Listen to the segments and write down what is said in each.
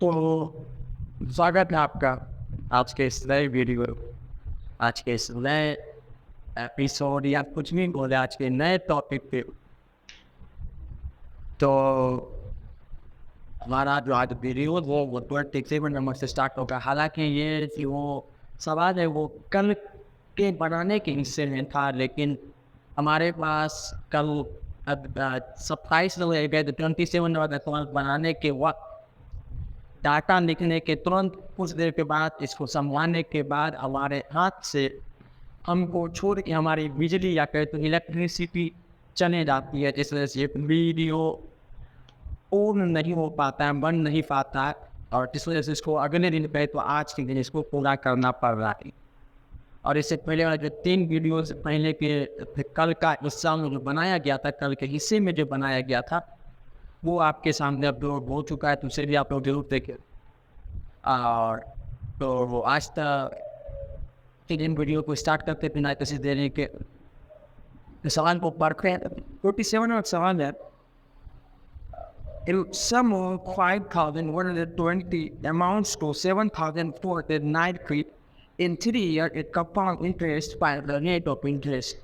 तो स्वागत है आपका आज के इस नए वीडियो, आज के इस नए एपिसोड या कुछ भी बोले आज के नए टॉपिक पे। तो हमारा जो आज वीडियो वो 27 नंबर से स्टार्ट होगा। हालांकि ये जो सवाल है वो कल के बनाने के हिस्से में था, लेकिन हमारे पास कल 27 लोग रह गए। तो 27 नंबर का सवाल बनाने के वक्त डाटा लिखने के तुरंत कुछ देर के बाद इसको संभालने के बाद हमारे हाथ से हमको छोड़ के हमारी बिजली या कहे तो इलेक्ट्रिसिटी चले जाती है, जिस वजह से वीडियो पूर्ण नहीं हो पाता है, बन नहीं पाता है। और जिस वजह से इसको अगले दिन पे तो आज के दिन इसको पूरा करना पड़ रहा है। और इससे पहले वाला जो 3 वीडियो से पहले के कल का हिस्सा में जो बनाया गया था, कल के हिस्से में जो बनाया गया था वो आपके सामने अपलोड हो चुका है, तो उसे भी आप लोग जरूर देखें। और तो आज तक इन वीडियो को स्टार्ट करते बिना किसी देरी के सवाल को पढ़ते हैं। 47 और सवाल है, sum of 5,120 amounts to 7,493 in 3 years at compound interest by the rate of interest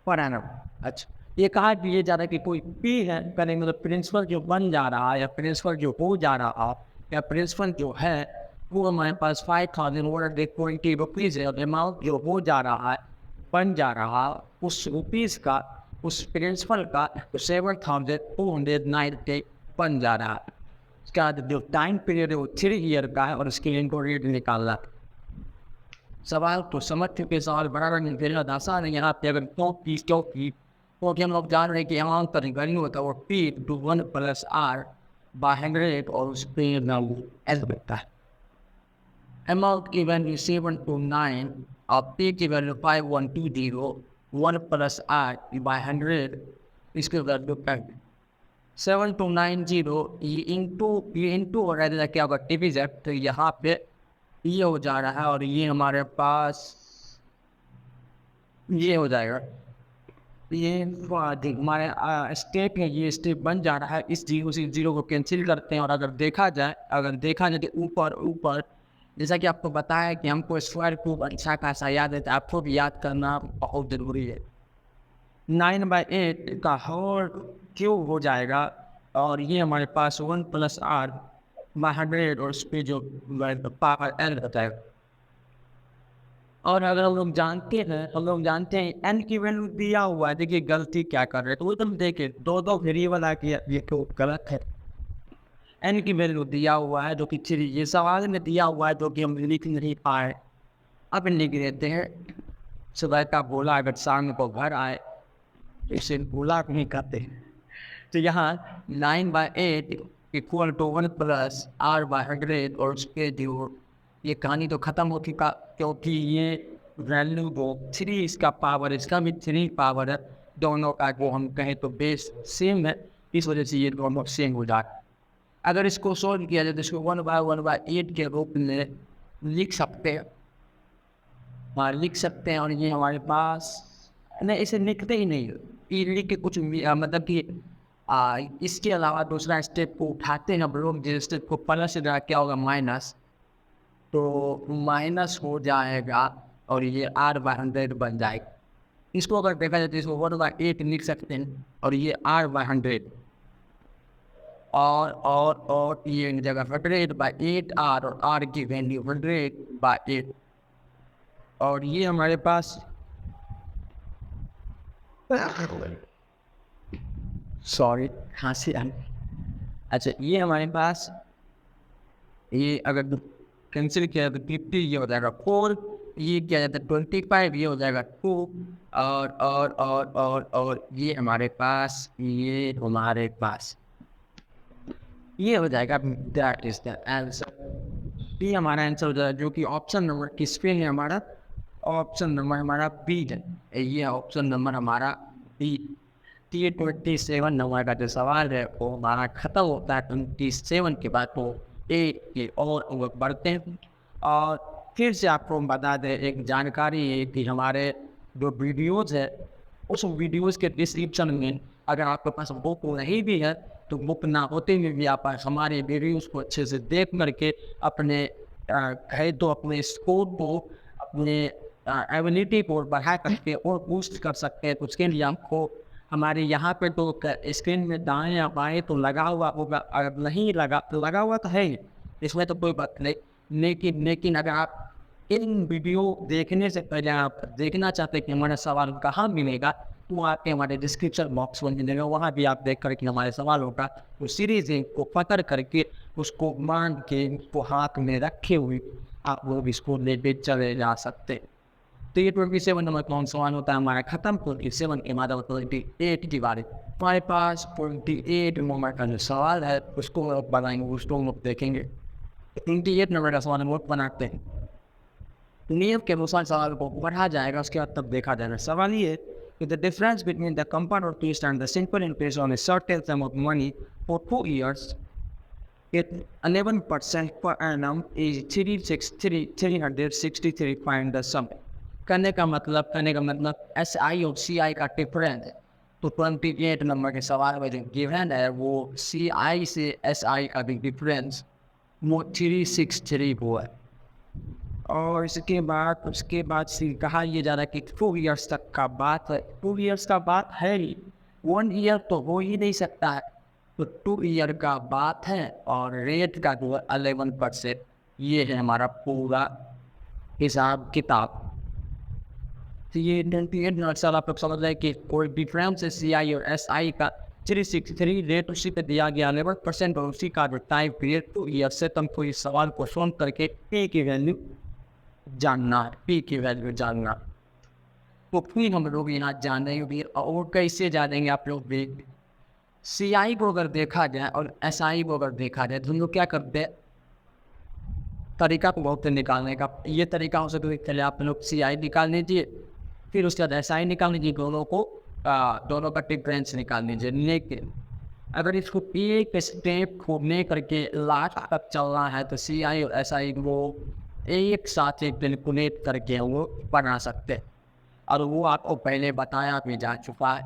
per annum। अच्छा, ये कहा कि ये जा रहा है कि कोई पी है करेंगे, मतलब प्रिंसिपल जो बन जा रहा है या प्रिंसिपल जो हो जा रहा या प्रिंसिपल जो है वो हमारे पास 5,120 रुपीज़ है। और अमाउंट जो हो जा रहा है बन जा रहा उस रुपीज़ का उस प्रिंसिपल का 7,490 बन जा रहा है। उसके बाद जो टाइम पीरियड है वो 3 ईयर का है और उसके लिए इनको रेट निकालना है। सवाल तो समझ चुके, सवाल बड़ा नहीं आसान है। यहाँ पे अगर क्योंकि हम लोग जान रहे हैं कि अमाउंट का रिगार्डिंग होता है वो P × 1 + R by 100 और उस पर वैल्यू ऐसा बनता है। Amount की वैल्यू 729 और P की वैल्यू 5120, 1 + R by 100 इसके वैल्यू 7290 ये इंटू हो रहा है, क्या होगा डिविजन। तो यहाँ पे ये हो जा रहा है और ये हमारे पास ये हो जाएगा। ये हमारे स्टेप है, ये स्टेप बन जा रहा है। इस जीरो को कैंसिल करते हैं और अगर देखा जाए तो ऊपर जैसा कि आपको बताया कि हमको स्क्वायर क्यूब अच्छा खासा याद है, तो आपको भी याद करना बहुत ज़रूरी है। 9/8 का होल क्यूब हो जाएगा और ये हमारे पास 1 + R by 100 और उस पर जो पावर L होता है। और अगर हम लोग जानते हैं n की वैल्यू दिया हुआ है। देखिए गलती क्या कर रहे हैं, तो एकदम देखिए दो वेरिएबल आ गया, ये तो गलत है। n की वैल्यू दिया हुआ है जो कि 3 ये सवाल में दिया हुआ है जो कि हम लिख नहीं पाए। अब लिख देते हैं, सुबह का बोला अगर शाम को घर आए इसे बोला नहीं कहते। तो यहाँ 9/8 = 1 + R by 100 और उसके जो ये कहानी तो ख़त्म हो चुका, क्योंकि ये वैल्यू दो 3 इसका पावर इसका भी 3 पावर है, दोनों का वो हम कहें तो बेस सेम है, इस वजह से ये दोनों सेम हो जाए। अगर इसको सोल्व किया जाए तो इसको 1/8 के रूप में लिख सकते हैं, और ये हमारे पास नहीं, इसे लिखते ही नहीं, ये लिख के कुछ मतलब कि इसके अलावा दूसरा स्टेप को उठाते हैं हम लोग, जिस स्टेप को प्लस से क्या होगा माइनस, तो माइनस हो जाएगा और ये R/100 बन जाएगा। इसको अगर देखा जाए तो इसको 1/8 लिख सकते हैं और ये R/100 और ये जगह 100/8 R और R की वैल्यू 100/8 और ये हमारे पास सॉरी खांसी आ। अच्छा, ये हमारे पास ये अगर कैंसिल किया तो 50, ये हो जाएगा 4, ये क्या जाता है 25, ये हो जाएगा 2 और ये हमारे पास ये हो जाएगा। That is the answer. ये हमारा आंसर हो जाएगा, जो कि ऑप्शन नंबर किस पे है हमारा, ऑप्शन नंबर हमारा बी है। ये ऑप्शन नंबर हमारा बी। 27 नंबर का जो सवाल है वो हमारा ख़त्म होता है 27 के बाद, तो एक के और बढ़ते हैं। और फिर से आपको हम बता दें एक जानकारी है कि हमारे जो वीडियोज़ है उस वीडियोज़ के डिस्क्रिप्शन में अगर आपके पास बुक नहीं भी है तो बुक ना होते हुए भी आप हमारे वीडियोज़ को अच्छे से देख करके अपने कहे तो अपने स्कोर को, अपने एबिलिटी को बढ़ा करके और बूस्ट कर सकते हैं। तो उसके लिए आपको हमारे यहाँ पे तो स्क्रीन में दाएँ या बाएँ तो लगा हुआ होगा, अगर नहीं लगा तो लगा हुआ तो है ही, इसमें तो कोई बात नहीं। लेकिन अगर आप इन वीडियो देखने से पहले आप देखना चाहते हैं कि हमारा सवाल कहाँ मिलेगा, तो आपके हमारे डिस्क्रिप्शन बॉक्स में मिलेगा, वहाँ भी आप देख करके हमारे सवालों का वो सीरीज को पकड़ करके उसको मान के उसको हाथ में रखे हुए आप लोग इसको लेके चले जा सकते हैं। तो ये 27 नंबर कौन सवाल होता है हमारा खत्म। 27 के बाद 28 की बारी, हमारे पास 28 नंबर का जो सवाल है उसको हम लोग बनाएंगे, उसको हम लोग देखेंगे। 28 नंबर का सवाल हम लोग बनाते हैं, नियम के अनुसार सवाल को पढ़ा जाएगा, उसके बाद तब देखा जाएगा। सवाल ये कि the difference between the compound interest and the simple interest on a certain some of money for 2 years at 11% per annum is 363 find the sum। करने का मतलब एस आई और सी आई का डिफरेंस है। तो 28 नंबर के सवाल में जो गिवन है वो सी आई से एस आई का भी डिफरेंस वो 363 हुआ है। और उसके बाद से कहा यह जा रहा है कि 2 years तक का बात है। 2 years का बात है ही, 1 year तो हो ही नहीं सकता है। तो 2 year का बात है और रेट का जो 11%, ये है हमारा पूरा हिसाब किताब। तो ये 28 नक्सल आप लोग समझ रहे हैं कि कोई डिफरेंस है सी आई और एस आई का 363 रेट उसी पे दिया गया 11% और उसी का जो टाइम पीरियड 2 year से तुमको इस सवाल को सॉल्व करके पे की वैल्यू जानना है, पी की वैल्यू जानना। तो फिर हम लोग यहाँ जानेंगे और कैसे जानेंगे आप लोग भी। सी आई को अगर देखा जाए और एस आई को अगर देखा जाए तो हम लोग क्या करते हैं, तरीका को बहुत निकालने का। ये तरीका हो सकता है, चले आप लोग सी आई निकाल लीजिए, फिर उसके बाद एस आई निकाल लीजिए, दोनों का डिफरेंस निकाल लीजिए। लेकिन अगर इसको एक स्टेप खोलने करके लास्ट तक चलना है तो सी आई और एस आई को एक साथ एक कैलकुलेट करके वो बना सकते हैं, और वो आपको पहले बताया भी जा चुका है।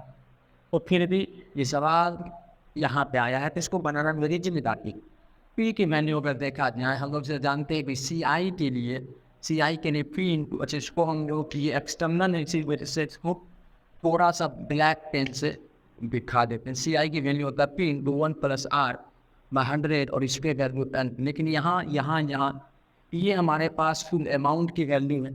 तो फिर भी ये सवाल यहाँ पे आया है तो इसको बनाना मेरी जिम्मेदारी। पी की वैल्यू अगर देखा जाए, हम लोग से जानते हैं कि सी आई के लिए पी इंटू, अच्छा इसको हम लोग ये एक्सटर्नल है, इसी वजह से इसको थोड़ा सा ब्लैक पेन से दिखा देते हैं। सी आई की वैल्यू होता है पी इंटू 1+R/100 और इस पर वैल्यू 10। लेकिन यहाँ ये हमारे पास फुल अमाउंट की वैल्यू है,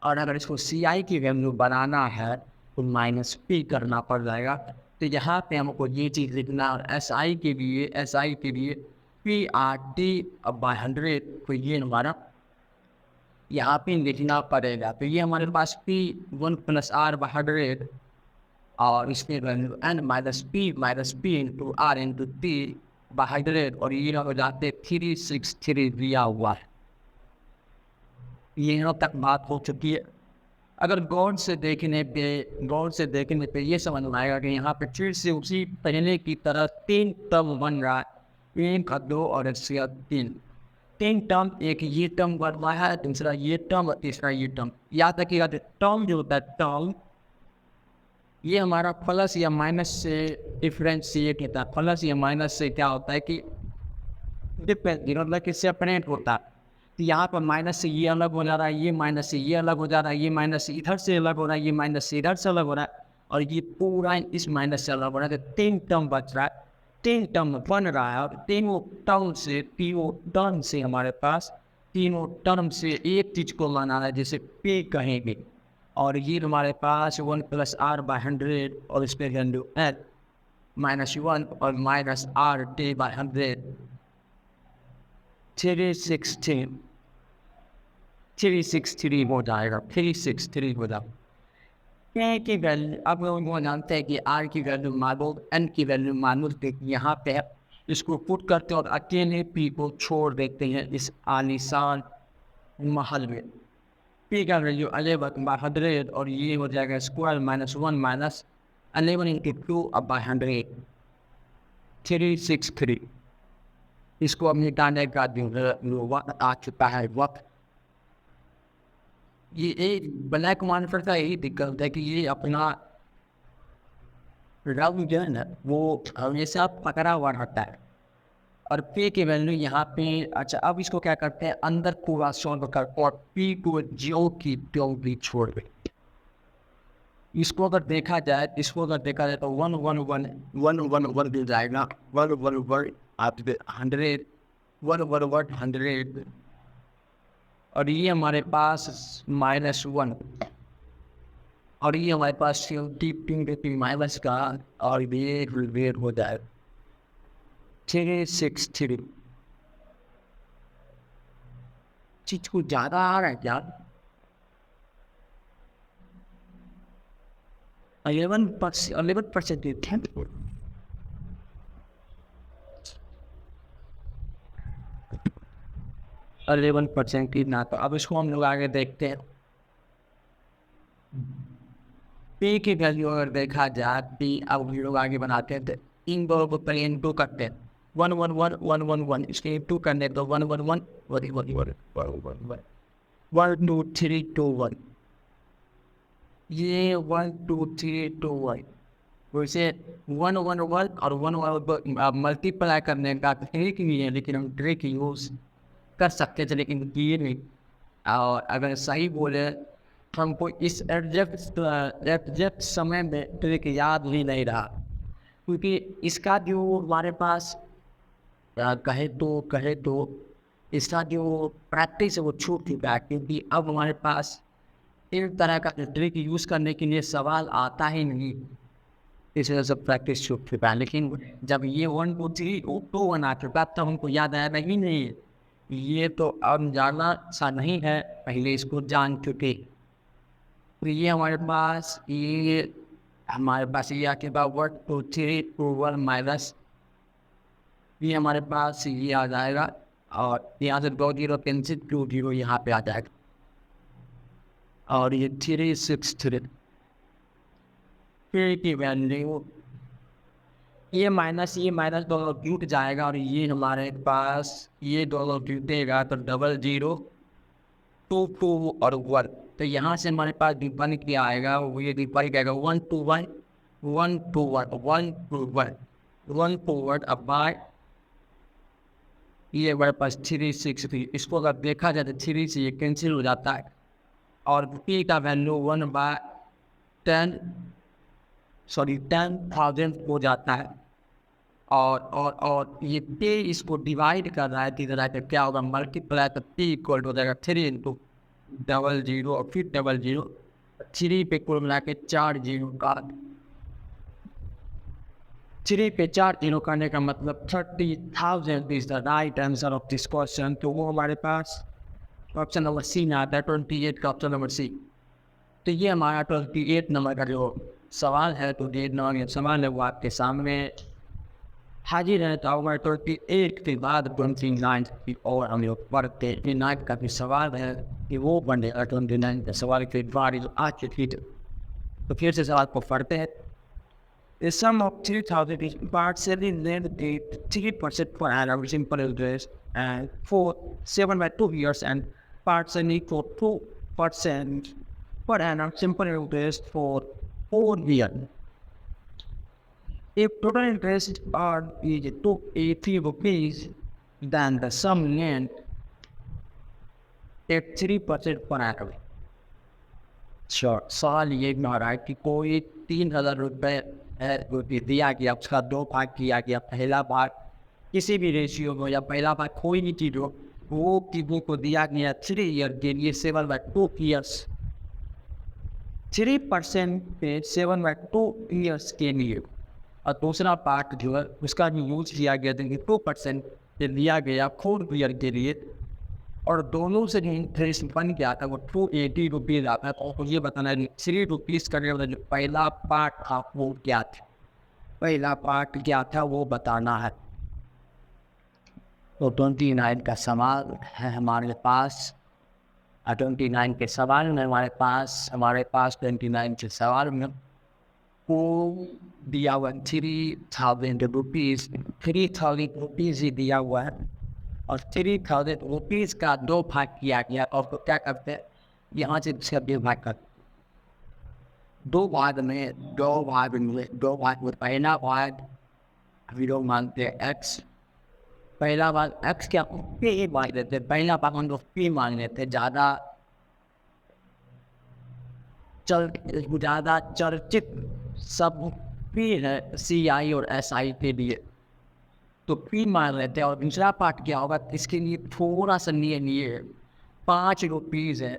और अगर इसको सी आई की वैल्यू बनाना है तो माइनस पी करना पड़ जाएगा। तो यहाँ पे हमको ये चीज़ लिखना, और एस आई के लिए P/R/T/100, तो ये हमारा यहाँ पे लिखना पड़ेगा। तो ये हमारे पास P 1+R/100 और इसमें value n -P into R into T/100, और ये हो जाते 363 दिया हुआ है। यहाँ तक बात हो चुकी है। अगर गौर से देखने पे ये समझ में आएगा कि यहाँ पे फिर से उसी पहले की तरह 3 टर्म बन रहा है, 1 2 और 3 टर्म, एक ये टर्म बन रहा है, दूसरा ये टर्म और तीसरा ये टर्म। याद रखिएगा टर्म जो होता है टर्म, ये हमारा प्लस या माइनस से डिफ्रेंशिएट होता है। प्लस या माइनस से क्या होता है कि डिपेंड, मतलब कि सेपरेट होता है। तो यहाँ पर माइनस से ये अलग हो जा रहा है, ये माइनस से ये अलग हो जा रहा है, ये माइनस से इधर से अलग हो रहा है, ये माइनस से इधर से अलग हो रहा है, और ये पूरा इस माइनस से अलग हो रहा है। तो 3 टर्म बच रहा है, 3 टर्म बन रहा है, और तीनों टर्म से हमारे पास तीनों टर्म से एक चीज़ को माना है जिसे पे कहेंगे। और ये हमारे पास 1+R/100 और इस पर वैल्यू n -1 और -RT/100 363 हो जाएगा, 363 हो जाएगा। K की वैल्यू अब लोग जानते हैं कि R की वैल्यू मालूम, N की वैल्यू मालूम, यहाँ पे है, इसको पुट करते हैं और अकेले P को छोड़ देते हैं इस आलीशान महल में। P का वैल्यू 11/100 और ये हो जाएगा स्क्वायर -1 - 11 इंटू 2/100 363। इसको अब निकालने का वक्त आ चुका है। वक्त ये एक ब्लैक मॉनिटर का यही दिक्कत है कि ये अपना रंग जो है ना वो हमेशा पकड़ा हुआ रहता है। और पे की वैल्यू यहाँ पे, अच्छा अब इसको क्या करते हैं, अंदर पूरा सॉल्व कर और पी को ज्यो की त्यों भी छोड़ दे। इसको अगर देखा जाए, तो 1 1 1 मिल जाएगा, 1 1 1 आप 100, 1 1 1 100, और ये हमारे पास -1, और ये हमारे पास माइनस का, और ये वेट हो जाए 363। चीज कुछ ज़्यादा आ रहा है क्या? 11% थे। 11% की ना, तो अब इसको हम लोग आगे देखते हैं। पी की वैल्यू अगर देखा जाए, पी अब हम लोग आगे बनाते हैं, तो इन दोनों को पहले इंटू करते हैं, 1 1 1 1 1 1, इसके इंटू करने तो 1 1 1 1 1 2 3 2 1, ये 1 2 3 2 1, वैसे 1 1 1 और 1 मल्टीप्लाई करने का ट्रिक नहीं है, लेकिन हम ट्रिक यूज कर सकते थे, लेकिन किए नहीं। और अगर सही बोले, हमको इस एग्जैक्ट समय में ट्रिक याद भी नहीं रहा, क्योंकि इसका जो हमारे पास कहे तो इसका जो प्रैक्टिस है वो छूट चुका है, क्योंकि अब हमारे पास एक तरह का ट्रिक यूज़ करने के लिए सवाल आता ही नहीं, इस वजह से प्रैक्टिस छूट चुका है। लेकिन जब ये 1 2 3 2 1 आ चुका तब हमको याद आया, नहीं ये तो अब जानना सा नहीं है, पहले इसको जान चुके। तो ये हमारे पास ये आके बाद 1 2 3 2 1 माइनस, ये हमारे पास ये आ जाएगा, और यहाँ से 2 0 कैंसिल, 2 0 यहाँ पे आ जाएगा, और ये 363 फिर की वैल्यू, ये माइनस दोनों जुट जाएगा, और ये हमारे पास ये दोनों जुटेगा तो 00 2 2 और 1, तो यहाँ से हमारे पास डिफाइन क्या आएगा, वो ये डिफाइन क्या आएगा, 1 2 1 1 2 1 1 2 1 1 2 1, अब बाय ये हमारे पास 363, इसको अगर देखा जाए तो 3 से ये कैंसिल हो जाता है, और पी का वैल्यू 10,000 हो जाता है, और ये पे इसको डिवाइड कर रहा है, तो क्या होगा, मल्टीप्लाई, तो पी इक्वल हो जाएगा 3 × 00 और फिर 00, 3 पे कुल मिला के 4 0 का, 3 पे 4 0 करने का मतलब 30,000 is the right answer of this question. तो वो हमारे पास ऑप्शन नंबर सी में आता है, 28 का ऑप्शन नंबर सी। तो ये हमारा 28 नंबर का जो सवाल है, 28 नंबर का सवाल है वो आपके सामने हाजिर है। तो हमारे 28 के बाद 29 की और हम लोग पढ़ते हैं। 29 का भी सवाल है कि वो बने 29 का सवाल के बाद आज के फिर, तो फिर से सवाल को पढ़ते हैं। The sum of 3,000 is partially lent 3% per annum simple interest and for 7 by 2 years, and partially for 2% per annum simple interest for 4 years. If total interest earned is 280 rupees, then the sum lent at 3% per annum. सवाल ये बना रहा है कि कोई 3,000 रुपये दिया गया, उसका 2 भाग किया गया, पहला भाग किसी भी रेशियो में या पहला भाग कोई भी चीज़ हो, वो चीज़ों को दिया गया 3 ईयर के लिए 7 by 2 years, 3% पे 7 by 2 years के लिए, और दूसरा पार्ट जो है उसका भी यूज किया गया था कि 2% पे दिया गया 4 ईयर के लिए, और दोनों से जो इंटरेस्ट बन गया था वो 280 रुपीज़ आता है। तो ये बताना है 3 रुपीज़ करने वाला जो पहला पार्ट था वो क्या था, वो बताना है। तो 29 का सवाल है हमारे पास, 29 के सवाल में हमारे पास 29 के सवाल में को दिया हुआ 3,000 रुपीज़, 3,000 रुपीज़ ही दिया हुआ है, और 3,000 रुपीज़ का 2 भाग किया गया, और तो क्या करते हैं यहाँ से इसका 2 भाग कर दो भाग में पहला भाग हम लोग मानते हैं x, पहला भाग x क्या p मान लेते हैं, पहला भाग हम लोग p मान लेते हैं, ज़्यादा चर्चित सब p है CI और SI के लिए, तो p मान लेते हैं। और दूसरा पार्ट क्या होगा, इसके लिए थोड़ा सा नियम ये है, 5 रुपीज़ है,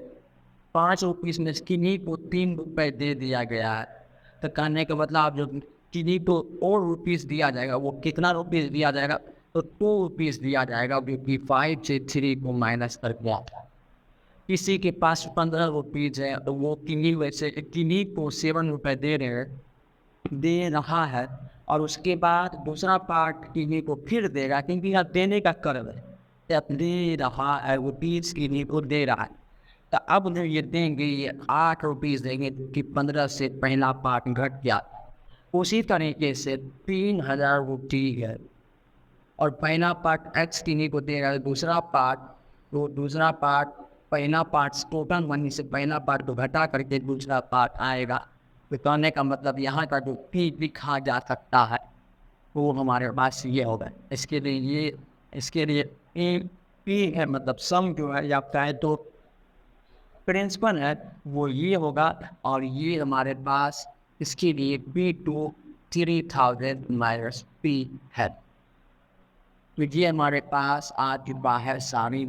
5 रुपीज़ में किन्हीं को 3 रुपये दे दिया गया है, तो कहने का मतलब जो किन्हीं को और रुपीज़ दिया जाएगा, वो कितना रुपीज़ दिया जाएगा, तो 2 रुपीज़ दिया जाएगा, क्योंकि 5 से 3 को माइनस कर दिया। किसी के पास 15 रुपीज़ है, तो वो किन्हीं को 7 रुपये दे रहा है, और उसके बाद दूसरा पार्ट किन्हीं को फिर देगा, क्योंकि यहाँ देने का कर्म है, अब दे रहा है रुपीज़ किन्हीं को दे रहा है, तो अब जो ये देंगे ये 8 रुपीज़ देंगे, कि 15 से पहला पार्ट घट गया। उसी तरीके से 3000 रुपये है, और पहला पार्ट एक्स किन्हीं को दे रहा है, दूसरा पार्ट पहला पार्ट टोटल मनी से पहला पार्ट को घटा करके दूसरा पार्ट आएगा। तो कहने का मतलब यहाँ का जो पी लिखा जा सकता है वो हमारे पास ये होगा। इसके लिए पी है, मतलब सम जो है या कहे तो प्रिंसिपल है वो ये होगा, और ये हमारे पास इसके लिए P2 3000 माइनस P है। तो ये हमारे पास आ चुका है सारी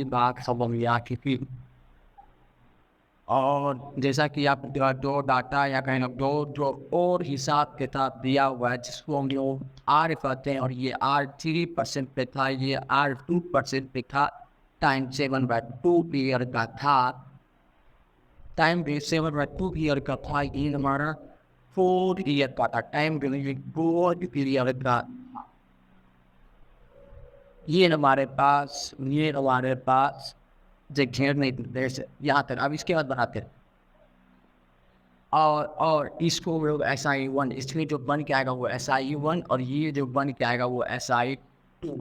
बात सब या की। और जैसा कि आप दो डाटा या कहें दो जो और हिसाब किताब दिया हुआ है, जिसको हम लोग R कहते हैं, और ये R 3% पे था, ये R 2% पे था, टाइम 7/2 ईयर का था, टाइम भी 7/2 ईयर का था, ये हमारा 4 ईयर का था, टाइम भी 4 ईयर का। ये हमारे पास घेर नहीं देर से यहाँ तक। अब इसके बाद बनाते हैं और इसको हम लोग SI1, इसमें जो बन के आएगा वो SI1, और ये जो बन के आएगा वो SI2।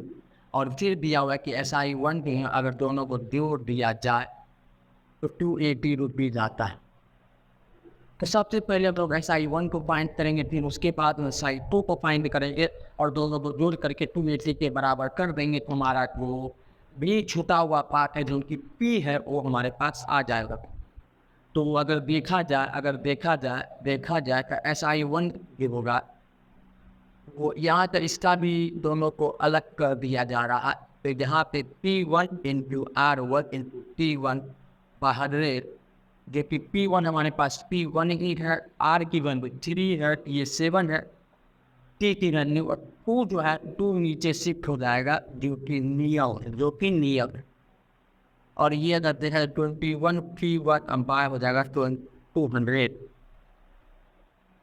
और फिर दिया हुआ है कि SI1 भी अगर दोनों को जोड़ दिया जाए तो 280 रुपीज़ आता है। तो सबसे पहले हम लोग SI1 को फाइंड करेंगे, फिर उसके बाद SI2 को फाइंड करेंगे, और दोनों को जोड़ करके 280 के बराबर कर देंगे, तो हमारा वो भी छूटा हुआ पार्ट है जो कि P है वो हमारे पास आ जाएगा। तो अगर देखा जाए तो SI1 भी होगा, वो यहाँ तक इसका भी दोनों को अलग कर दिया जा रहा है। तो यहाँ पे P1 into R1 into T1/100, जो कि P1 हमारे पास P1 ही है, R की वैल्यू 3 है, ये 7 है, T की वैल्यू 2 जो है 2 नीचे शिफ्ट हो जाएगा, जो कि नियम है। और ये अगर देखा 21 P1 अंपायर हो जाएगा 200।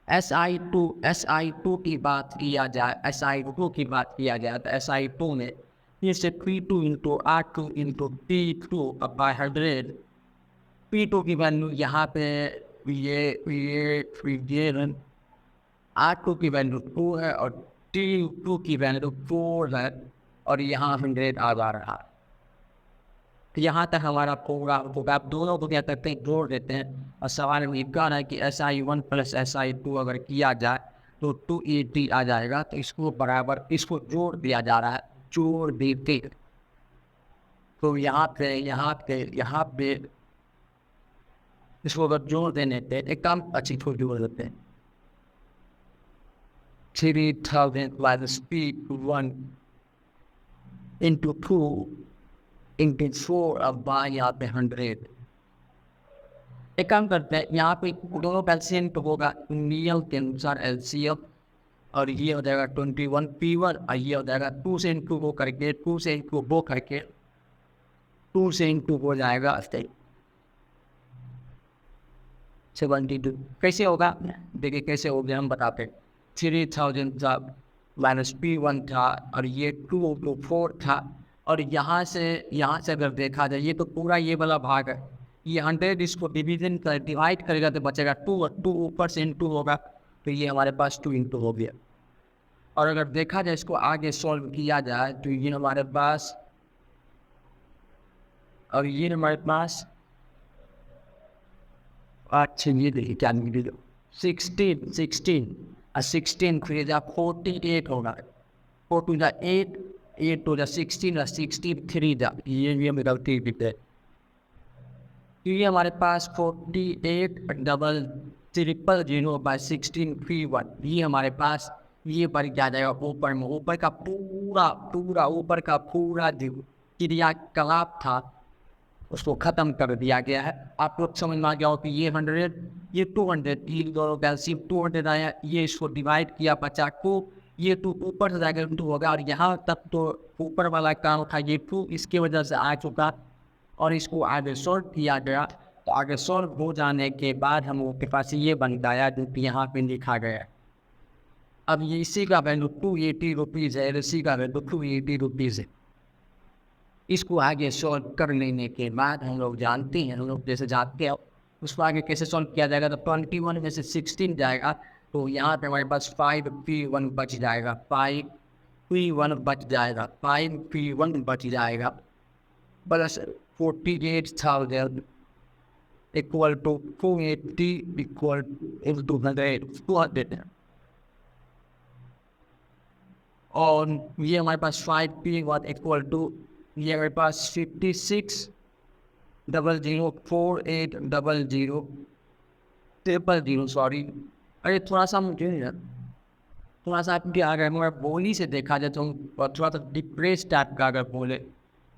SI2 की बात किया जाए तो SI2 में ये से P2 into R2 into T2/100, P2 की वैल्यू यहाँ पे ये R2 की वैल्यू 2 है, और T2 की वैल्यू 4 है, और यहाँ 100 आ जा रहा है। यहाँ तक हमारा प्रोग्राम होगा। आप दोनों को क्या करते हैं, जोड़ देते हैं, और सवाल में कह रहा है कि SI1 प्लस SI2 अगर किया जाए तो 280 आ जाएगा। तो इसको बराबर इसको जोड़ दिया जा रहा है, जोड़ देते। तो यहाँ पे इसको अगर जोड़ देने पे एक काम अच्छी को जोड़ देते हैं, 3000 minus P1 into 2 into 4 अब यहाँ पे 100। एक काम करते हैं, यहाँ पे दोनों का एलसीएम तो होगा नियम के अनुसार एलसीएम, और ये हो जाएगा 21 P1, और ये हो जाएगा 2 से इंटू वो करके 2 से इंटू वो करके 2 से इंटू हो जाएगा 72। कैसे होगा देखिए कैसे हो गया, हम बताते हैं। 3000 था माइनस P1 था, और ये 2 to 4 था, और यहाँ से अगर देखा जाए ये तो पूरा ये वाला भाग है, ये 100 इसको डिवाइड करेगा तो बचेगा 2, और 2 ऊपर से इंटू होगा, तो ये हमारे पास 2 इंटू हो गया। और अगर देखा जाए इसको आगे सॉल्व किया जाए तो ये हमारे पास, और ये हमारे पास अच्छा ये देखिए क्या वीडियो 16 फिर जा 48 होगा 4 टू जा 8 8 टू जा 16 63 जा ये मेरा गलती है। तो ये हमारे पास 48 डबल ट्रिपल 0/16 3 1 ये हमारे पास ये पर क्या जाएगा ऊपर में ऊपर का पूरा ऊपर का पूरा जो क्रियाकलाप था उसको ख़त्म कर दिया गया है। आप लोग समझ में आ गया हो कि ये 100 ये 200 ये दोनों कैल्शियम 200 आया ये इसको डिवाइड किया 50 को ये 2 ऊपर से जाकर 2 होगा और यहाँ तक तो ऊपर वाला काम था ये 2 इसकी वजह से आ चुका और इसको आगे सॉल्व किया गया। तो आगे सॉल्व हो जाने के बाद हम लोग के पास ये बन गया जो कि यहाँ पे लिखा गया है। अब ये इसी का वैल्यू 280 रुपीज़ है, इसी का वैल्यू 280 रुपीज़ है। इसको आगे सॉल्व कर लेने के बाद हम लोग जानते हैं हम लोग जैसे जानते हैं उसको आगे कैसे सॉल्व किया जाएगा। तो 21 में से 16 जाएगा तो यहाँ पे हमारे पास 5p1 बच जाएगा 5p1 बच जाएगा 5p1 बच जाएगा plus 48,000 equal to 280 equal to 200 और ये हमारे पास 5p1 इक्वल टू ये हमारे पास 56,004800 सॉरी अरे थोड़ा सा मुझे थोड़ा सा आपके अगर हमारा बोली से देखा जाए तो थोड़ा सा डिप्रेस टाइप का अगर बोले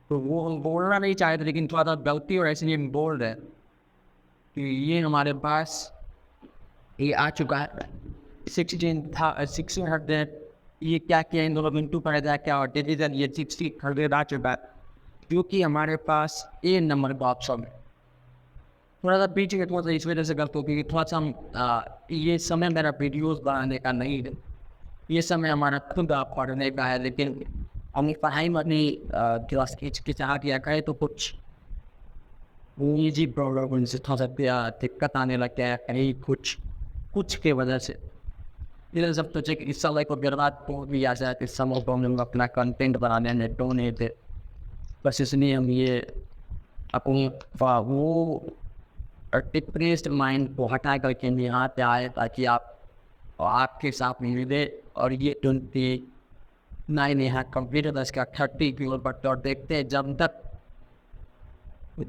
तो वो हम बोलना नहीं चाहते लेकिन थोड़ा सा गलती और ऐसे हम बोल रहे हैं कि ये हमारे पास ये आ चुका है 1600 ये क्या किया इन दोनों मिनटू पर क्या और डिवीजन ये 1600 आ चुका है क्योंकि हमारे पास ए नंबर का ऑप्शन है। थोड़ा सा पीछे के थोड़ा सा इस वजह से गलत हो क्योंकि थोड़ा सा हम ये समय मेरा वीडियोस बनाने का नहीं है ये समय हमारा खुद पढ़ने का है लेकिन हम पढ़ाई में अपनी क्लास हिचकिचाह किया करे तो कुछ निजी प्रॉब्लम उनसे थोड़ा सा दिक्कत आने लगता है कहीं कुछ के वजह से इधर सब सोचे कि इस समय को बर्बाद हो भी आ जाए इस समय को हम लोग अपना कंटेंट बनाने में नहीं थे बस इसलिए हम ये अपनी वो डिप्रेस्ड माइंड को हटा करके यहाँ पे आए ताकि आप आपके साथ मिले और ये 29 यहाँ कंप्लीट था इसका 30 किलो पर और देखते हैं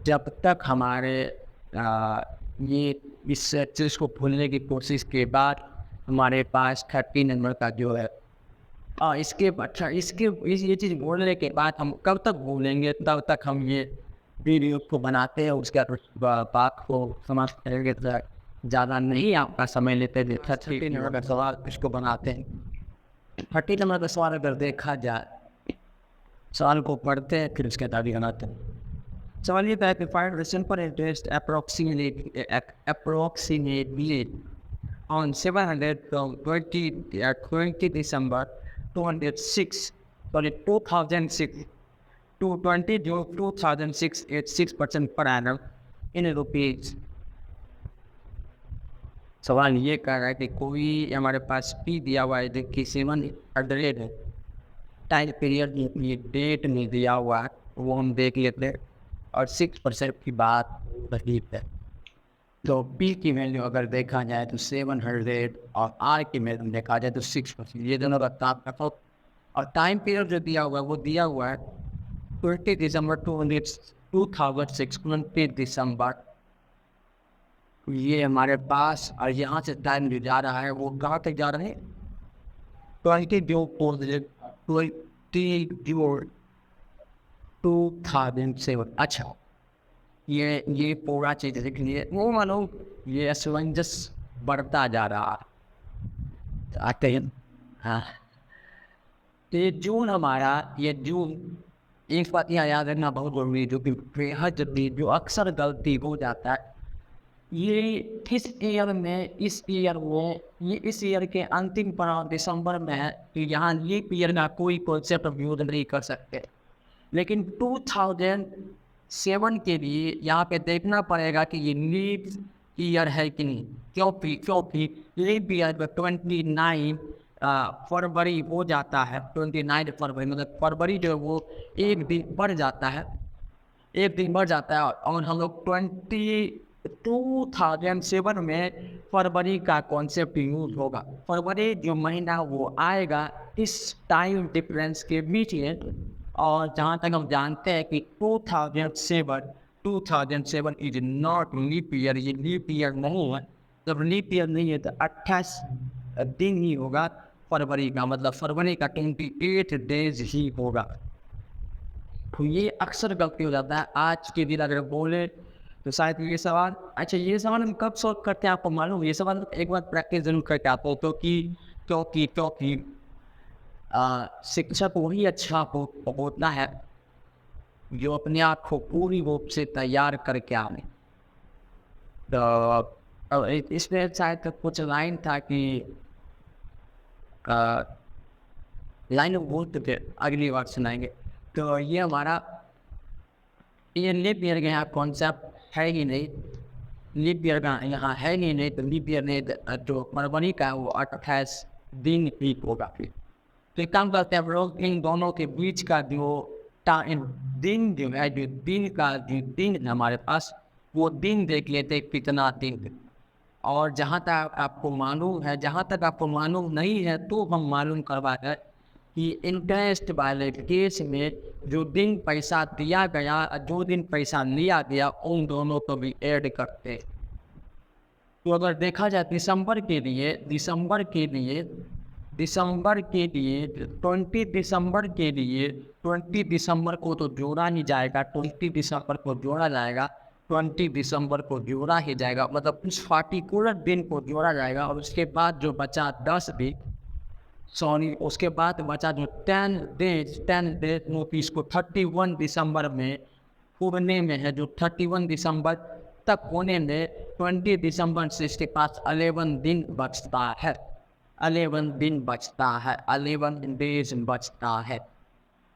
जब तक हमारे ये इस चीज़ को भूलने की कोशिश के बाद हमारे पास 30 नंबर का जो है इसके अच्छा ये चीज़ बोलने के बाद हम कब तक भूलेंगे तब तक हम ये वीडियो को बनाते हैं उसके बात को समाप्त करेंगे तो ज़्यादा नहीं आपका समय लेते थे 30 नंबर का सवाल इसको बनाते हैं 30 नंबर का सवाल अगर देखा जाए सवाल को पढ़ते हैं फिर उसके बाद बनाते हैं। सवाल ये था कि find the simple interest approximately on 700 from 20 December 2006 to 20 June 2006 at 6% per annum in rupees। सवाल ये कह रहा है कि कोई हमारे पास पी दिया हुआ है जो कि 700 है टाइम पीरियड ये डेट नहीं दिया हुआ है वो हम देख लेते हैं और 6% की बात रही है। तो पी की वैल्यू अगर देखा जाए तो 700 और आर की वैल्यू देखा जाए तो 6% ये दोनों का काम रखो और टाइम पीरियड जो दिया हुआ है वो दिया हुआ है 20 दिसंबर 2006 29 दिसंबर ये हमारे पास और यहाँ से टाइम जो जा रहा है वो कहाँ तक जा रहा है 2007। अच्छा ये पूरा चीज़ देख लिए वो मानो ये असमंजस बढ़ता जा रहा है आते हैं। हाँ तो ये जून हमारा ये जून एक बात यहाँ याद रखना बहुत जरूरी है जो कि बेहद जरूरी जो अक्सर गलती हो जाता है ये इस ईयर में ये इस ईयर के अंतिम पड़ाव दिसंबर में है कि यहाँ लीप ईयर का कोई कॉन्सेप्ट हम यूज नहीं कर सकते लेकिन 2007 के लिए यहाँ पे देखना पड़ेगा कि ये लीप ईयर है कि नहीं क्योंकि लीप ईयर में 29 फरवरी हो जाता है 29 फरवरी मतलब फरवरी जो है वो एक दिन बढ़ जाता है और हम लोग 2007 में फरवरी का कॉन्सेप्ट यूज होगा। फरवरी जो महीना वो आएगा इस टाइम डिफरेंस के बीच में। और जहाँ तक हम जानते हैं कि 2007 इज नॉट लीप ईयर, ये लीप ईयर नहीं है। जब लीप ईयर नहीं है तो 28 दिन ही होगा फरवरी का, मतलब फरवरी का 28 डेज ही होगा। तो ये अक्सर गलती हो जाता है। आज के दिन अगर बोले तो शायद ये सवाल, अच्छा ये सवाल हम कब सॉल्व करते हैं आपको मालूम? ये सवाल एक बार प्रैक्टिस जरूर करके आता हूँ, क्योंकि शिक्षक वही अच्छा होता है जो अपने आप को पूरी रूप से तैयार करके आए। तो इसमें शायद कुछ लाइन था कि लाइन बोलते थे, अगली बार सुनाएंगे। तो ये हमारा ये लीप ईयर का यहाँ कॉन्सेप्ट है ही नहीं, लीप ईयर का यहाँ है ही नहीं। तो लीप ईयर ने जो फरवरी का वो 28 दिन ही होगा। तो एक काम करते हैं हम लोग, इन दोनों के बीच का जो दिन जो है, जो दिन है हमारे पास, वो दिन देख लेते कितना दिन। और जहाँ तक आपको मालूम है, जहाँ तक आपको मालूम नहीं है तो हम मालूम करवा दें कि इंटरेस्ट वाले केस में जो दिन पैसा दिया गया और जो दिन पैसा लिया गया उन दोनों को भी ऐड करते हैं। तो अगर देखा जाए दिसंबर के लिए 20 दिसंबर को तो जोड़ा ही जाएगा, 20 दिसंबर को जोड़ा जाएगा, 20 दिसंबर को जोड़ा ही जाएगा, मतलब उस पार्टिकुलर दिन को जोड़ा जाएगा। और उसके बाद जो बचा 10 दिन, उसके बाद बचा जो 10 डेज नोटिस को 31 दिसंबर में होने में है, जो 31 दिसंबर तक होने में 20 दिसंबर से इसके पास 11 दिन बचता है, 11 डेज बचता है।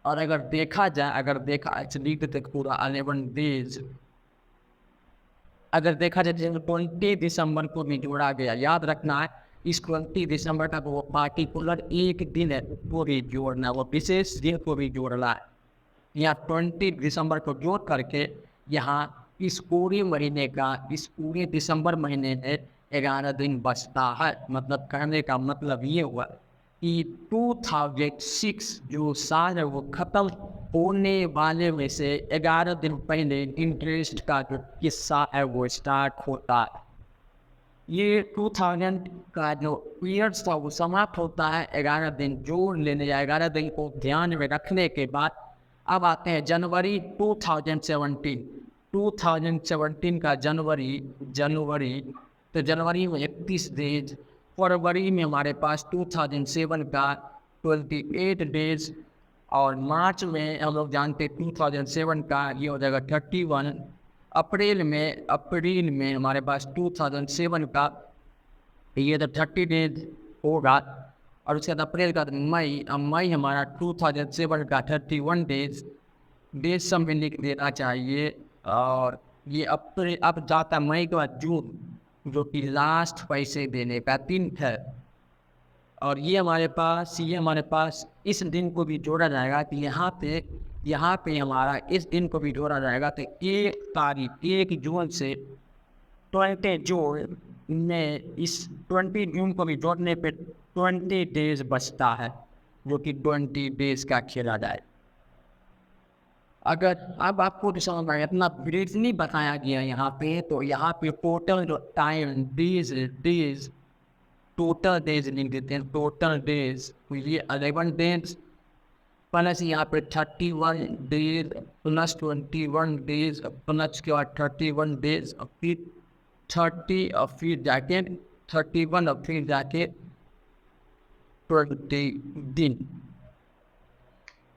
और अगर देखा जाए पूरा 11 डेज, अगर देखा जाए जैसे 20 दिसंबर को भी जोड़ा गया, याद रखना है इस 20 दिसंबर का वो पार्टिकुलर एक दिन है वो भी जोड़ना, वो विशेष दिन को भी जोड़ना है। यहाँ 20 दिसंबर को जोड़ करके यहाँ इस पूरे दिसंबर महीने में 11 दिन बचता है। मतलब कहने का मतलब ये हुआ कि 2006 जो साल है वो ख़त्म होने वाले में से 11 दिन पहले इंटरेस्ट का जो किस्सा है वो स्टार्ट होता है। ये 2000 का जो पीरियड्स था वो समाप्त होता है 11 दिन जोड़ लेने या 11 दिन को ध्यान में रखने के बाद। अब आते हैं जनवरी 2017 का जनवरी तो जनवरी में 31 डेज, फरवरी में हमारे पास 2007 का 28 डेज, और मार्च में हम लोग जानते 2007 का ये हो जाएगा 31। अप्रैल में हमारे पास 2007 का ये तो 30 डेज होगा। और उसके बाद अप्रैल का मई हमारा 2007 का 31 डेज सब में लिख देना चाहिए। और ये अप्रैल अब जाता मई के बाद जून, जो कि लास्ट पैसे देने का दिन है। और ये हमारे पास इस दिन को भी जोड़ा जाएगा। कि यहाँ पे हमारा इस दिन को भी जोड़ा जाएगा। तो 1 जून से 20 जून में इस 20 जून को भी जोड़ने पे 20 डेज बचता है, जो कि 20 डेज का खेला जाए। अगर अब आपको तो समझ में इतना ब्रीफली बताया गया यहाँ पे, तो यहाँ पे टोटल जो टाइम टोटल डेज लिख देते हैं। टोटल डेज तो ये 11 डेज प्लस यहाँ पे 31 डेज प्लस 21 डेज प्लस के बाद 31 डेज और फिर 30 और फिर जाके 31 और फिर जाके 20 दिन।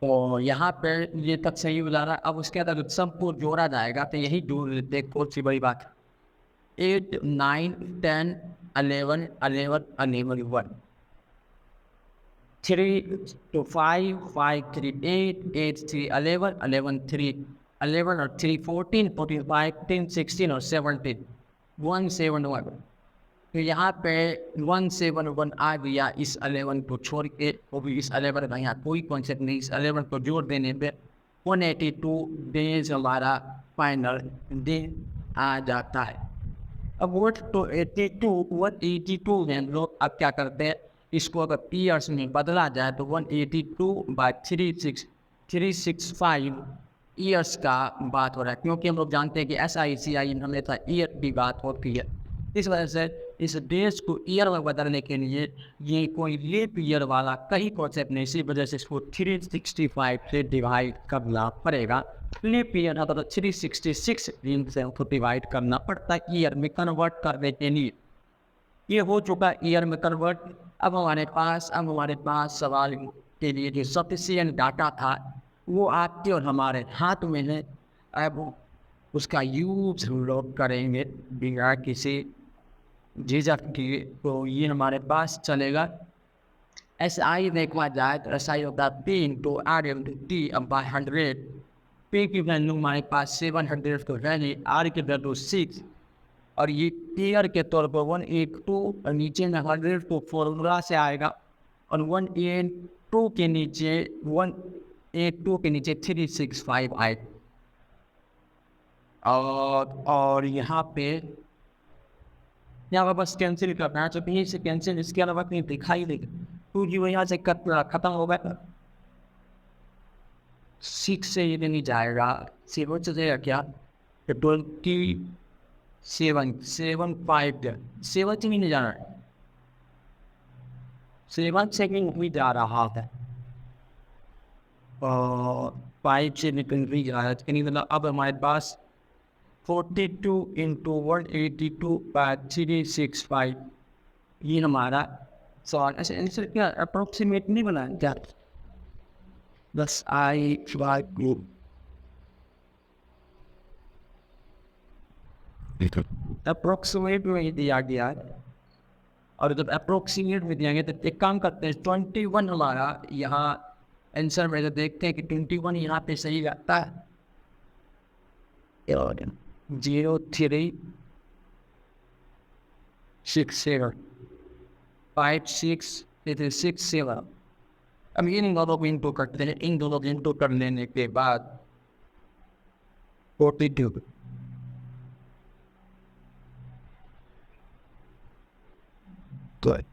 तो यहाँ पे ये तक सही हो जा रहा है। अब उसके बाद सबको जोड़ा जाएगा तो यही जोड़ लेते हैं, कौन सी बड़ी बात। 8 9 10 11 1 3 to 5 5 3 8 8 3 11 11 3 11 और 3 14 14 15 16 और 17 171। तो यहाँ पे 171 आ गया इस 11 को छोड़ के, वो भी इस 11 का यहाँ कोई कॉन्सेप्ट नहीं। इस 11 को जोड़ देने पे 182 डेज हमारा फाइनल डे आ जाता है। अब 182 में हम लोग अब क्या करते हैं, इसको अगर ईयर्स में बदला जाए तो 182/365 ईयर्स का बात हो रहा है, क्योंकि हम लोग जानते हैं कि SICI हमेशा ईयर की बात होती है। इस वजह से इस डेज को ईयर में बदलने के लिए ये कोई लीप ईयर वाला कहीं कॉन्सेप्ट नहीं, इसी वजह से इसको 365 से डिवाइड करना पड़ेगा। लीप ईयर है तो 366 दिन से हमको डिवाइड करना पड़ता है ईयर में कन्वर्ट करने के लिए। ये हो चुका ईयर में कन्वर्ट। अब हमारे पास सवाल के लिए जो सफिशिएंट डाटा था वो आपके और हमारे हाथ में है। अब उसका यूज हम लोग करेंगे बिना किसी झिझक के। तो ये हमारे पास चलेगा। SI देखा जाए तो SI होता है P into R into T by 100। P की वैल्यू हमारे पास 700 तो है नहीं, R की वैल्यू 6 और ये ईयर के तौर पर 182 और नीचे में 100 तो फॉर्मूला से आएगा और 182 के नीचे 365 आएगा। और यहाँ बस कैंसिल करना है, तो कहीं से कैंसिल, इसके अलावा कहीं दिखाई नहीं। टू जी वो यहाँ से खत्म हो गया। 6 से ये नहीं जाएगा, 7 से जाएगा क्या, 27 7 से भी नहीं जाना है, 7 से भी जा रहा है और 5 से निकल भी जा रहा है। मतलब अब हमारे पास 42 इंटू 182/365 ये हमारा सवाल। ऐसे आंसर क्या अप्रोक्सीमेट नहीं बनाया क्या, बस आई ग्रुप अप्रोक्सीमेट में ही दिया गया है। और जब अप्रोक्सीमेट में दिया गया तो एक काम करते हैं, 21 हमारा यहाँ आंसर में तो देखते हैं कि 21 यहाँ पे सही आता है। 03667 अब इन दोनों को इंटू करते हैं। इन दोनों को इंटू कर लेने के बाद 42 good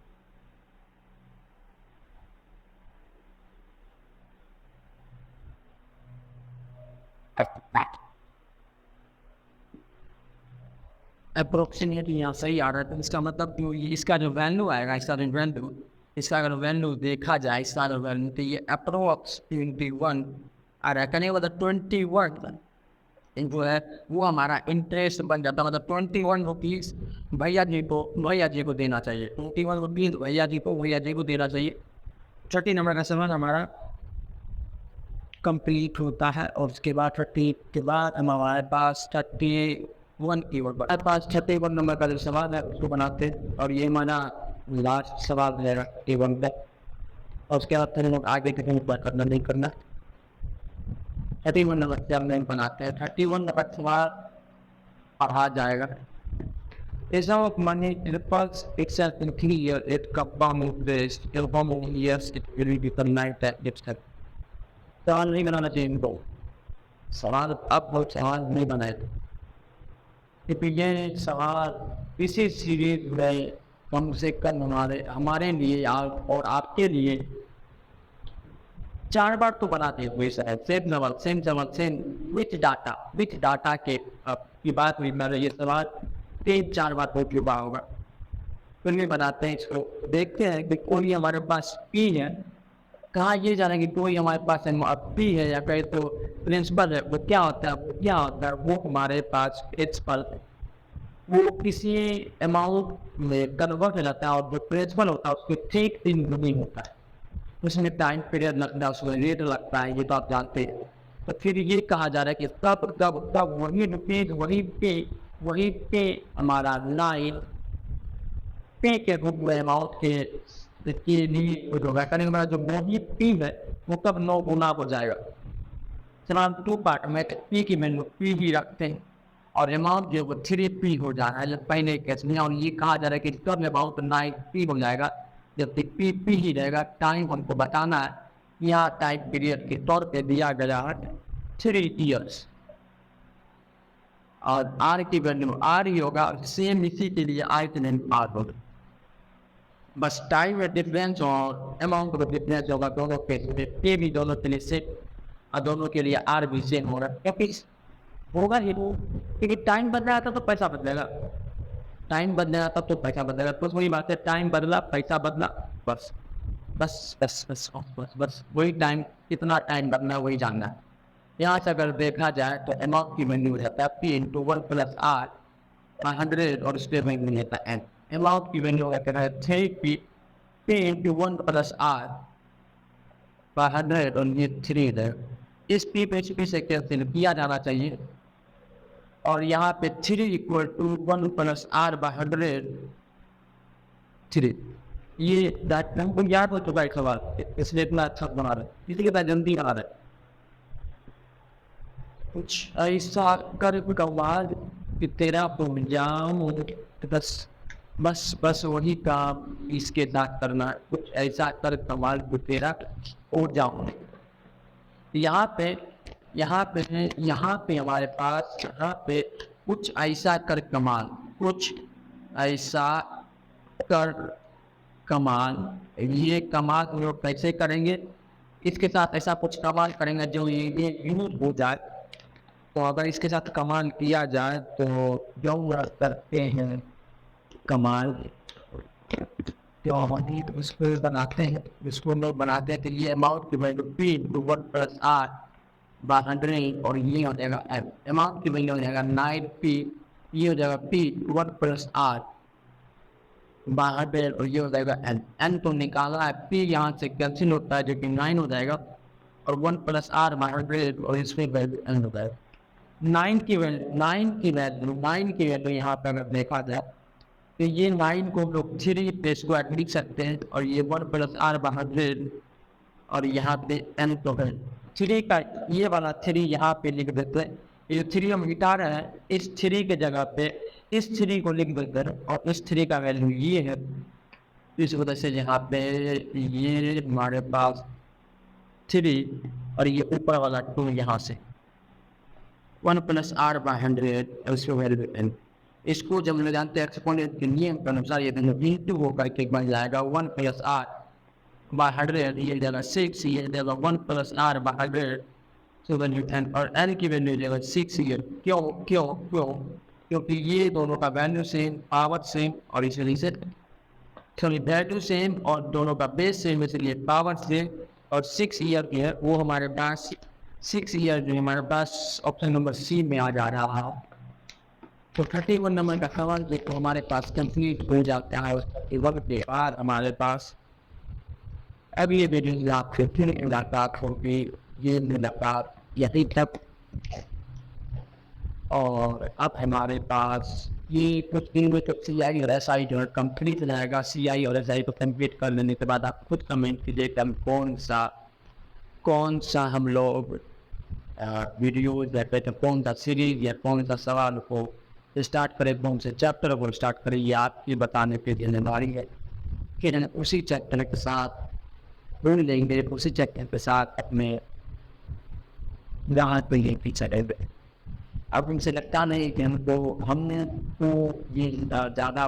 अप्रोक्सीमेट यहाँ सही आ रहा है। तो इसका मतलब जो ये इसका जो वैल्यू आएगा, इसका अगर वैल्यू देखा जाए, इसका जो वैल्यू तो ये अप्रोक्स 21 आ रहा है। कहने मतलब 21 जो है वो हमारा इंटरेस्ट बन जाता है। मतलब 21 रुपीज़ भैया जी को देना चाहिए, 21 रुपीज़ भैया जी को देना चाहिए। 30 नंबर का सवाल हमारा कंप्लीट होता है। और उसके बाद 30 के बाद हमारे पास 31 की ओर हमारे पास 31 नंबर का जो सवाल है उसको बनाते हैं और ये हमारा लास्ट सवाल रहेगा 31 तक। और उसके बाद फिर लोग आगे कहीं करना नहीं करना। 31 नंबर से हम नहीं बनाते हैं। 31 नंबर सवाल पढ़ा जाएगा। A sum of money equals itself in 3 years. It compound interest. In how many years it will be determined that it's set. सवाल नहीं बनाना चाहिए इनको। सवाल अब बहुत सवाल नहीं बनाए थे। ये सवाल इसी सीरीज में कम से कम हमारे लिए और आपके लिए 4 बार तो बनाते हुए सेम विच डाटा के की बात हुई। मैंने ये सवाल 3-4 बार हो चुका होगा। फिर भी बनाते हैं इसको। देखते हैं कि कोई हमारे पास पी है, कहाँ ये जाना कि कोई हमारे पास पी है या कहीं तो प्रिंसिपल है। वो क्या होता है वो हमारे पास प्रिंसिपल वो किसी अमाउंट में कन्वर्ट हो जाता है और जो प्रिंसिपल होता है उसको ठीक 3 गुनी होता है। उसमें टाइम पीरियड लगता है, उसमें रेट लगता है, ये तो आप जानते हैं। तो फिर ये कहा जा रहा है कि तब वही पे हमारा लाइन पे के रूप में अमाउंट के लिए होगा। करने के बाद जो वही पी है वो कब 9 गुना हो जाएगा। चलो 2 पार्ट में पी की वैल्यू पी ही रखते हैं और अमाउंट जो 3p हो जा रहा है जब पहले केस में। और ये कहा जा रहा है कि कब अमाउंट 9p हो जाएगा, जब तक p ही रहेगा। टाइम हमको बताना है, यहाँ टाइम पीरियड के तौर पे दिया गया है 3 years। और आर की वैल्यू आर ही होगा, सेम इसी के लिए आई की वैल्यू आर होगा। बस टाइम में डिफरेंस और अमाउंट में डिफरेंस होगा दोनों केस में, पे भी दोनों के लिए सेम और दोनों के लिए आर भी सेम होगा, क्योंकि होगा ही वो, क्योंकि टाइम बदला था तो पैसा बदलेगा, टाइम बदलेगा तब तो पैसा बदलेगा। तो वही बात है, टाइम बदला पैसा बदला, बस बस बस बस बस बस वही टाइम, कितना टाइम बदला वही जानना है। यहाँ से अगर देखा जाए तो अमाउंट की वैल्यू रहता है पी इंटू 1 प्लस आर 100 और उसके वैल्यू रहता है एन। अमाउंट की वैल्यू रहता है 3 पी इंटू 1 प्लस आर 100 और ये 3 है। इस पी पे से कैंसिल किया जाना चाहिए और यहाँ पे 3 इक्वल टू 1 प्लस आर 100 3। ये हमको याद हो चुका है सवाल, इसलिए इतना अच्छा बना रहे, इसलिए इतना जल्दी बना रहे। कुछ ऐसा कर कमाल कि तेरा जाम, बस बस बस वही काम इसके साथ करना, कुछ ऐसा कर कमाल कि तेरा उड़ जाऊँ। यहाँ पे हमारे पास यहाँ पे कुछ ऐसा कर कमाल, कुछ ऐसा कर कमाल, ये कमाल हम लोग कैसे करेंगे, इसके साथ ऐसा कुछ कमाल करेंगे जो ये यूज हो जाए। तो अगर इसके साथ कमाल किया जाए तो जो करते हैं कमाल, तो हम उसको बनाते हैं, इसको हम लोग बनाते हैं। तो ये अमाउंट की value P into 1 plus R 100 और ये हो जाएगा एम। अमाउंट की वैल्यू हो जाएगा 9 पी, ये हो जाएगा पी 1 प्लस आर 100 और ये हो जाएगा एन। एन तो निकाला है, पी यहाँ से कैंसिल होता है जो कि 9 हो जाएगा और 1 प्लस आर 100 और इसमें वैल्यू एन हो जाएगा। 9 की वैल्यू यहाँ पे अगर देखा जाए तो ये 9 को हम लोग 3 पे स्क्वायर लिख सकते हैं और ये 1 प्लस आर 100 और यहाँ पे एन तो है 3 का, ये वाला 3 यहाँ पे लिख देते हैं। ये 3 हम मिटा रहे हैं, इस 3 के जगह पे इस 3 को लिख देते हैं और इस 3 का वैल्यू ये है। इस वजह से यहाँ पे ये हमारे पास 3 और ये ऊपर वाला 2 यहाँ से 1 प्लस आर 100 उसको वैल्यू एन। इसको जब हम जानते हैं एक्सपोनेंट के नियम के अनुसार ये इंटू होकर के बन जाएगा 1 प्लस आर 100, ये जाएगा 6, ये जाएगा 1 प्लस आर 100 तो वैल्यू 10 और एन की वैल्यू जाएगा 6 ये। क्यों क्यों क्यों? क्योंकि ये दोनों का वैल्यू सेम, पावर सेम और इसलिए से वैल्यू सेम और दोनों का बेस सेम, इसलिए पावर सेम और 6 ईयर की है वो हमारे पास 6 ईयर जो हमारे पास ऑप्शन नंबर सी में आ जा रहा है। तो 31 नंबर का सवाल देखो हमारे पास कंप्लीट हो जाता है। उसके बाद हमारे पास अब ये वीडियो आपसे फिर मुलाकात होगी, ये मुलाकात यही तक। और अब हमारे पास ये कुछ दिन में जब CI और SI जो है कंप्लीट हो जाएगा। CI और SI को कंप्लीट कर लेने के बाद आप खुद कमेंट कीजिए कि हम कौन सा हम लोग वीडियो या फिर कौन सा सीरीज या कौन सा सवाल को स्टार्ट करें, कौन से चैप्टर को स्टार्ट करें, ये आपकी बताने की जिम्मेदारी है। फिर उसी चैप्टर के साथ ढूंढ लेंगे, उसी चैप्टर के साथ अपने राहत पे ये पीछे रहेंगे। अब उनसे लगता नहीं कि हमने तो ये ज़्यादा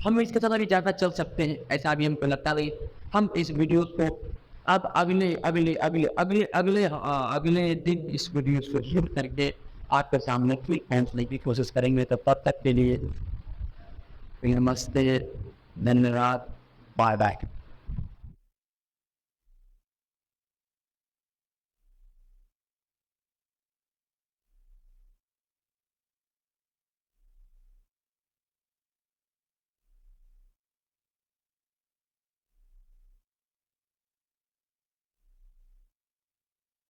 हम इसके साथ अभी ज़्यादा चल सकते हैं, ऐसा भी हमको लगता नहीं। हम इस वीडियो को अब अगले दिन इस वीडियो को शूट करके आपके सामने फिर पहुंचने की कोशिश करेंगे। तो तब तक के लिए नमस्ते, धन्यवाद, बाय बाय।